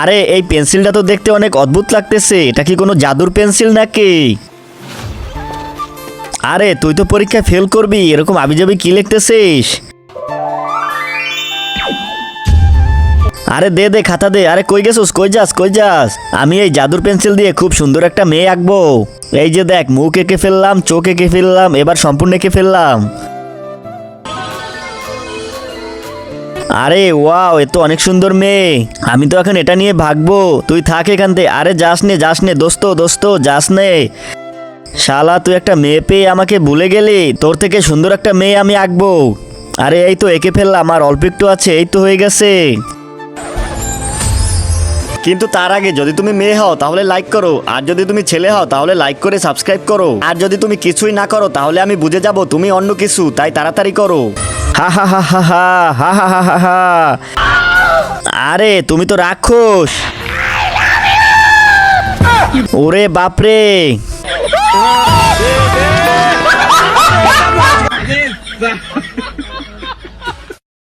আরে এই পেন্সিলটা তো দেখতে অনেক অদ্ভুত লাগতেছে, এটা কি কোনো জাদুর পেন্সিল নাকি? আরে তুই তো পরীক্ষায় ফেল করবি, এরকম আবিজাবি কি লিখতেছিস? আরে দে দে খাতা দে। আরে কই গেছিস, কই যাস কই যাস? আমি এই জাদুর পেন্সিল দিয়ে খুব সুন্দর একটা মেয়ে আঁকবো। এই যে দেখ, মুখ এঁকে ফেললাম, চোখ এঁকে ফেললাম, এবার সম্পূর্ণ এঁকে ফেললাম। আরে ওয়াও, এ তো অনেক সুন্দর মেয়ে। আমি তো এখন এটা নিয়ে ভাগবো, তুই থাক এখান থেকে। আরে যাস নে দোস্ত দোস্ত, যাস নে। শালা তুই একটা মেয়ে পেয়ে আমাকে ভুলে গেলি, তোর থেকে সুন্দর একটা মেয়ে আমি আঁকবো। আরে এই তো এঁকে ফেললাম, আর অল্প একটু আছে, এই তো হয়ে গেছে। কিন্তু তার আগে যদি তুমি মেয়ে হও তাহলে লাইক করো, আর যদি তুমি ছেলে হও তাহলে লাইক করে সাবস্ক্রাইব করো, আর যদি তুমি কিছুই না করো তাহলে আমি বুঝে যাব তুমি অন্য কিছু, তাই তাড়াতাড়ি করো। হা হা হা হা হা হা হা হা হা হা। আরে তুমি তো রাক্ষস। ওরে বাপরে।